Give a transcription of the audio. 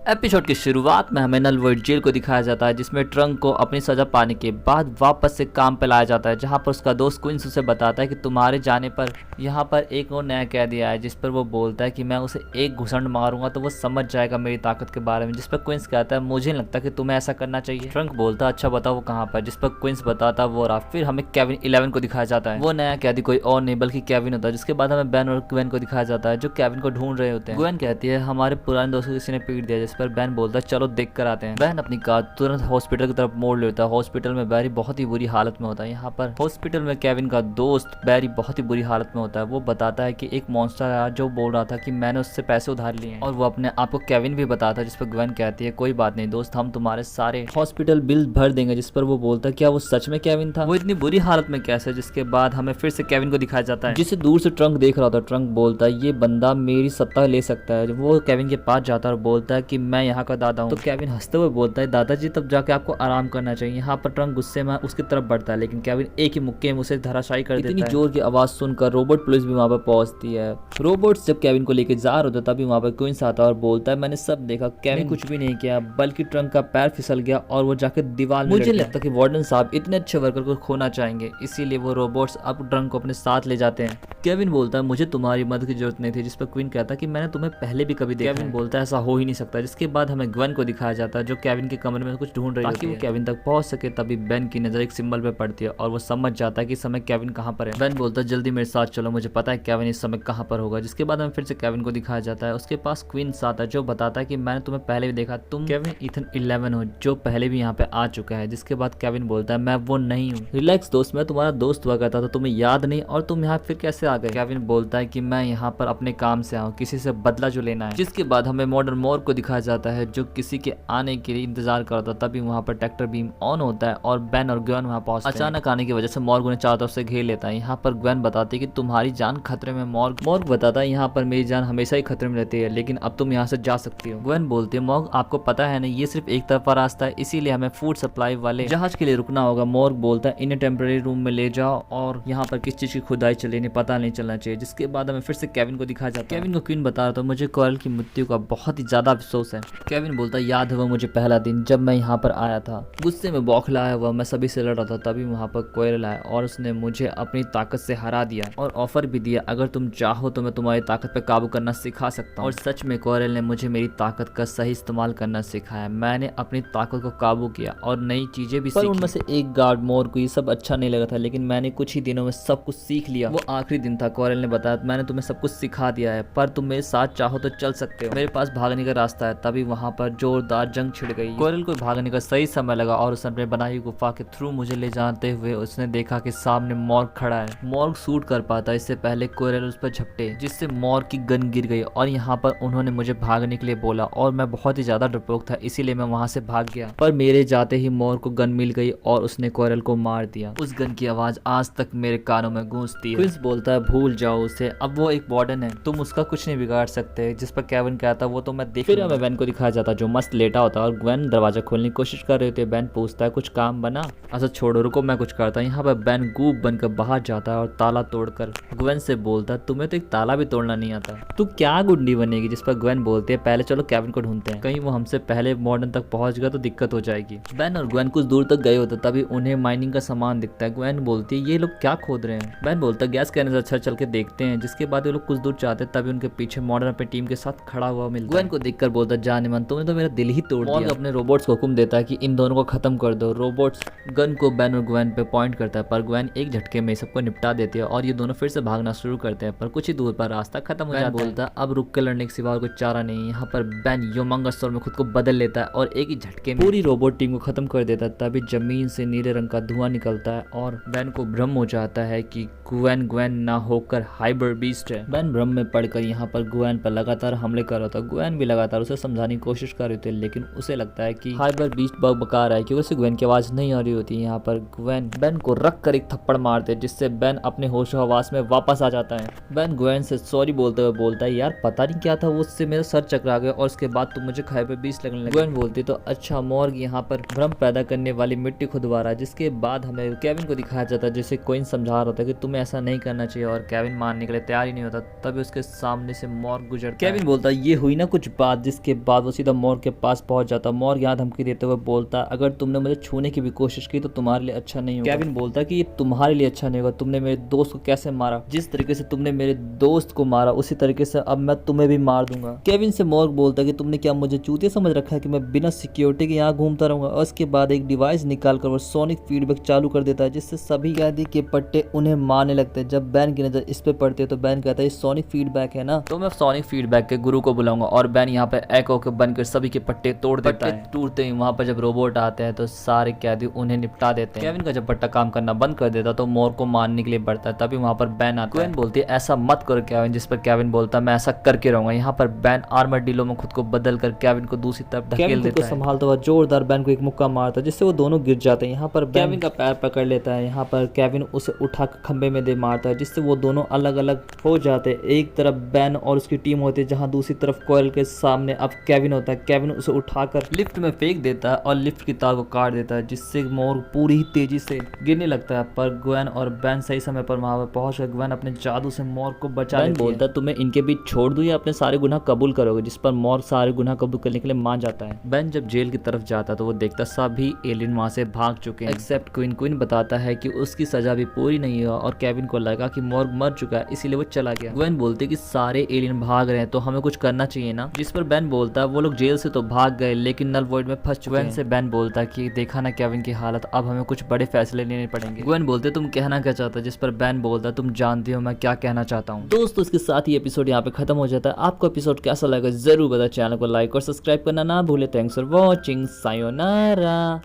Episode की शुरुआत में हमें नलवर्ड जेल को दिखाया जाता है, जिसमें ट्रंक को अपनी सजा पाने के बाद वापस से काम पे लाया जाता है, जहां पर उसका दोस्त क्विंस उसे बताता है कि तुम्हारे जाने पर यहाँ पर एक और नया कैदी आया है, जिस पर वो बोलता है कि मैं उसे एक घुसंड मारूंगा तो वो समझ जाएगा मेरी ताकत के बारे में। जिस पर क्विंस कहता है मुझे नहीं लगता कि तुम्हें ऐसा करना चाहिए। ट्रंक बोलता है अच्छा बताओ वो कहाँ पर, जिस पर क्विंस बताता है वो रहा। फिर हमें केविन 11 को दिखाया जाता है। वो नया कैदी कोई और नहीं बल्कि केविन होता है। जिसके बाद हमें बेन और ग्वेन को दिखाया जाता है जो केविन को ढूंढ रहे होते हैं। ग्वेन कहती है हमारे पुराने दोस्त को किसी ने पीट दिया, जिस पर बेन बोलता है चलो देख कर आते हैं। बेन अपनी कार तुरंत हॉस्पिटल की तरफ मोड़ लेता है। हॉस्पिटल में बैरी बहुत ही बुरी हालत में होता है। यहाँ पर हॉस्पिटल में केविन का दोस्त बैरी बहुत ही बुरी हालत में होता है। वो बताता है कि एक मॉन्स्टर आया जो बोल रहा था कि मैंने उससे पैसे उधार लिए हैं, और वो अपने आप को केविन भी बताता है। जिस पर ग्वेन कहती है कोई बात नहीं दोस्त, हम तुम्हारे सारे हॉस्पिटल बिल भर देंगे। जिस पर वो बोलता है क्या वो सच में केविन था, वो इतनी बुरी हालत में कैसे। जिसके बाद हमें फिर से केविन को दिखाया जाता है जिसे दूर से ट्रंक देख रहा था। ट्रंक बोलता है ये बंदा मेरी सत्ता ले सकता है। वो केविन के पास जाता है और बोलता है कि मैं यहाँ का दादा हूँ। तो केविन हंसते हुए बोलता है दादाजी तब जाके आपको आराम करना चाहिए। यहाँ पर ट्रंक गुस्से में उसकी तरफ बढ़ता है, लेकिन केविन एक ही मुक्के में उसे धराशायी कर देता है। इतनी जोर की आवाज सुनकर रोबोट पुलिस भी वहाँ पर पहुंचती है। रोबोट्स जब केविन को लेकर जा रहे होते तभी वहाँ पर क्विंस आता है और बोलता है मैंने सब देखा, केविन कुछ भी नहीं किया बल्कि ट्रंक का पैर फिसल गया और वो जाकर दीवार में। मुझे लगता कि वार्डन साहब इतने अच्छे वर्कर को खोना चाहेंगे, इसीलिए वो रोबोट्स अब ट्रंक को अपने साथ ले जाते हैं। केविन बोलता है मुझे तुम्हारी मदद की जरूरत नहीं थी। जिस पर क्वीन कहता है कि मैंने तुम्हें पहले भी कभी देखा। केविन बोलता है ऐसा हो ही नहीं सकता। जिसके बाद हमें ग्वेन को दिखाया जाता है जो केविन के कमरे में कुछ ढूंढ रही है ताकि वो केविन तक पहुंच सके। तभी बेन की नजर एक सिंबल पे पड़ती है और वो समझ जाता है कि इस समय केविन कहाँ पर है। बेन बोलता है जल्दी मेरे साथ चलो, मुझे पता है केविन इस समय कहाँ पर होगा। जिसके बाद हमें फिर से केविन को दिखाया जाता है। उसके पास क्वींस आता है जो बताता है कि मैंने तुम्हें पहले भी देखा, तुम केविन ईथन 11 हो जो पहले भी यहाँ पे आ चुका है। जिसके बाद केविन बोलता है मैं वो नहीं हूँ। रिलैक्स दोस्त, मैं तुम्हारा दोस्त हुआ करता था, तुम्हें याद नहीं और तुम यहाँ फिर कैसे आ गए। केविन बोलता है कि मैं यहाँ पर अपने काम से आऊँ, किसी से बदला जो लेना है। जिसके बाद हमें मॉडर्न मॉर्ग को दिखाया जाता है जो किसी के आने के लिए इंतजार करता। तभी वहाँ पर ट्रैक्टर बीम ऑन होता है और बेन और ग्वेन वहाँ पहुंचते हैं। अचानक आने की वजह से मॉर्ग उन्हें चारों तरफ से घेर लेता है। यहाँ पर ग्वेन बताती है कि तुम्हारी जान खतरे में। मॉर्ग बताता है यहाँ पर मेरी जान हमेशा ही खतरे में रहती है, लेकिन अब तुम यहाँ से जा सकती हो। ग्वेन बोलती है मॉर्ग आपको पता है ना ये सिर्फ एक तरफा रास्ता है, इसीलिए हमें फूड सप्लाई वाले जहाज के लिए रुकना होगा। मॉर्ग बोलता है इन्हें टेम्पररी रूम में ले जाओ और यहाँ पर किस चीज की खुदाई चले इन्हें पता नहीं चलना चाहिए। जिसके बाद हमें फिर से केविन को दिखाया जाता है। केविन को क्वीन बता रहा था मुझे कोरल की मृत्यु का बहुत ही ज्यादा अफसोस है। केविन बोलता है याद है वो मुझे पहला दिन जब मैं यहाँ पर आया था, गुस्से में बौखलाया हुआ मैं सभी से लड़ रहा था। तभी वहाँ पर कोयल आया और उसने मुझे अपनी ताकत से हरा दिया और ऑफर भी दिया अगर तुम चाहो तो मैं तुम्हारी ताकत पे काबू करना सिखा सकता हूँ। और सच में कोयल ने मुझे मेरी ताकत का सही इस्तेमाल करना सिखाया। मैंने अपनी ताकत को काबू किया और नई चीजें भी सीखी। उनमें से एक गार्ड मोर को ये सब अच्छा नहीं लगा था, लेकिन मैंने कुछ ही दिनों में सब कुछ सीख लिया। वो आखिरी दिन था। कोयल ने बताया मैंने तुम्हें सब कुछ सिखा दिया है, पर तुम मेरे साथ चाहो तो चल सकते हो, मेरे पास भागने का रास्ता है। तभी वहाँ पर जोरदार जंग छिड़ गई। कोयल को भागने का सही समय लगा और उसने अपने बनाई गुफा के थ्रू मुझे ले जाते हुए उसने देखा कि सामने मॉर्ग खड़ा है। मॉर्ग शूट कर पाता इससे पहले कोयल उस पर झपटे, जिससे मॉर्ग की गन गिर गई और यहाँ पर उन्होंने मुझे भागने के लिए बोला और मैं बहुत ही ज्यादा डरपोक था, इसीलिए मैं वहाँ से भाग गया। पर मेरे जाते ही मॉर्ग को गन मिल गई और उसने कोयल को मार दिया। उस गन की आवाज आज तक मेरे कानों में गूंजती है। क्विंस बोलता है भूल जाओ उसे, अब वो एक वार्डन है, तुम उसका कुछ नहीं बिगाड़ सकते। जिस पर केविन कहता वो तो मैं देख। फिर हमें बेन को दिखाया जाता जो मस्त लेटा होता और ग्वेन दरवाजा खोलने की कोशिश कर रहे थे। बेन पूछता है कुछ काम बना। अच्छा छोड़ो रुको मैं कुछ करता। यहाँ पर बेन गूप बनकर बाहर जाता है और ताला तोड़कर ग्वेन से बोलता है तुम्हें तो एक ताला भी तोड़ना नहीं आता, तू क्या गुंडी बनेगी। जिस पर ग्वेन बोलती है पहले चलो केविन को ढूंढते हैं, कहीं वो हमसे पहले मॉडर्न तक पहुंच गया तो दिक्कत हो जाएगी। बेन और ग्वेन कुछ दूर तक गए होते तभी उन्हें माइनिंग का सामान दिखता है। ग्वेन बोलती है ये लोग क्या खोद रहे हैं। बेन बोलता है गैस कहने से अच्छा चल के देखते हैं। जिसके बाद ये लोग कुछ दूर जाते तभी उनके पीछे मॉडर्न अपनी टीम के साथ खड़ा हुआ मिलता है। ग्वेन को देखकर बोलता है जाने मन तुमने तो मेरा दिल ही तोड़ दिया। अपने रोबोट्स को हुक्म देता है कि इन दोनों को खत्म कर दो। रोबोट्स गन को बेन और ग्वेन पे पॉइंट करता है पर ग्वेन एक झटके में सबको निपटा देती है और ये दोनों फिर से भागना शुरू करते हैं। पर कुछ ही दूर पर रास्ता खत्म हो जाता है। बोलता है अब रुक कर लड़ने के सिवा और कोई चारा नहीं। यहाँ पर बेन ह्यूमंगस में खुद को बदल लेता है और एक ही झटके में पूरी रोबोट टीम को खत्म कर देता है। तभी जमीन से नीले रंग का धुआं निकलता है और बेन को भ्रम हो जाता है कि ग्वेन ना होकर हाइबर बीस्ट है। बेन भ्रम में पड़कर यहाँ पर ग्वेन पर लगातार हमले कर रहा था। ग्वेन भी लगातार उसे समझाने की कोशिश कर रहे थे, लेकिन उसे लगता है कि हाइबर बीस्ट बका रहा है क्योंकि उसे ग्वेन की आवाज नहीं आ रही होती। यहाँ पर ग्वेन बेन को रख कर एक थप्पड़ मारते जिससे बेन अपने होशो हवास में वापस आ जाता है। बेन ग्वेन से सॉरी बोलते हुए बोलता है यार पता नहीं क्या था, वो उससे मेरा सर चकरा गया और उसके बाद तुम मुझे हाइबर बीस्ट लगने लगे। ग्वेन बोलती तो अच्छा मॉर्ग यहाँ पर भ्रम पैदा करने वाली मिट्टी खुदवा रहा है। जिसके बाद हमें केविन को दिखाया जाता है जिसे कोइन समझा रहा होता है कि तुम्हें ऐसा नहीं करना चाहिए और केविन मानने के लिए तैयार ही नहीं होता। तभी उसके सामने से मॉर्ग गुजरता है। केविन बोलता है ये हुई ना कुछ बात जिसके उसके बाद वो सीधा मॉर्ग के पास पहुंच जाता। मॉर्ग यहाँ धमकी देते हुए बोलता अगर तुमने मुझे छूने की भी कोशिश की तो तुम्हारे लिए अच्छा नहीं होगा। केविन बोलता कि ये तुम्हारे लिए अच्छा नहीं होगा, तुमने मेरे दोस्त को कैसे मारा, जिस तरीके से तुमने मेरे दोस्त को मारा उसी तरीके से अब मैं तुम्हें भी मार दूंगा। केविन से मॉर्ग बोलता कि तुमने क्या मुझे चूतिया समझ रखा है कि मैं बिना सिक्योरिटी के यहाँ घूमता रहूंगा। और उसके बाद एक डिवाइस निकाल कर वो सोनिक फीडबैक चालू कर देता है जिससे सभी कैदी के पट्टे उन्हें मारने लगते हैं। जब बैन की नजर इस पे पड़ती है तो बैन कहता है ये सोनिक फीडबैक है ना, तो मैं सोनिक फीडबैक के गुरु को बुलाऊंगा। और बैन यहाँ पे एको के बनकर सभी के पट्टे तोड़ देता है। टूटते ही वहाँ पर जब रोबोट आते हैं तो सारे कैदी उन्हें निपटा देते हैं। केविन का जब पट्टा काम करना बंद कर देता तो मॉर्ग को मारने के लिए बढ़ता है। तभी वहाँ पर बैन आता है। ग्वेन बोलती है ऐसा मत करो केविन, जिस पर केविन बोलता मैं ऐसा करके रहूंगा। यहाँ पर बैन आर्मरडिलो में खुद को बदल कर केविन को दूसरी तरफ ढकेल देता है। संभालता हुआ जोरदार बैन को एक मुक्का मारता है जिससे वो दोनों गिर जाते हैं। यहाँ पर केविन का पैर पकड़ लेता है। यहाँ पर केविन उसे उठा खंबे में दे मारता है जिससे वो दोनों अलग अलग हो जाते हैं। एक तरफ बैन और उसकी टीम होती है जहाँ दूसरी तरफ कोयल के सामने अब केविन होता है। केविन उसे उठाकर लिफ्ट में फेंक देता है और लिफ्ट की तार को काट देता है जिससे मॉर्ग पूरी ही तेजी से गिरने लगता है। पर ग्वेन और बैन सही समय पर वहां पर पहुंचकर ग्वेन अपने जादू से मॉर्ग को बचा लेती है। बोलता है तुम्हें इनके बीच छोड़ दूं या अपने सारे गुनाह कबूल करोगे, जिस पर मॉर्ग सारे गुनाह कबूल करने के लिए मान जाता है। बैन जब जेल की तरफ जाता तो वो देखता सभी एलियन वहां से भाग चुके हैं एक्सेप्ट क्वीन। क्वीन बताता है कि उसकी सजा भी पूरी नहीं हुआ और केविन को लगा कि मॉर्ग मर चुका है इसीलिए वो चला गया। ग्वेन बोलती कि सारे एलियन भाग रहे हैं तो हमें कुछ करना चाहिए ना, जिस पर बैन बोलता है वो लोग जेल से तो भाग गए लेकिन नल वॉइड में फंस चुके हैं। से बैन बोलता कि देखा ना केविन की हालत, अब हमें कुछ बड़े फैसले लेने पड़ेंगे। ग्वेन बोलते तुम कहना क्या चाहता, जिस पर बैन बोलता तुम जानती हो मैं क्या कहना चाहता हूँ। दोस्तों इसके साथ ही एपिसोड यहाँ पे खत्म हो जाता है। आपको एपिसोड कैसा लगा जरूर बताएं। चैनल को लाइक और सब्सक्राइब करना ना भूले। Thanks for watching, sayonara.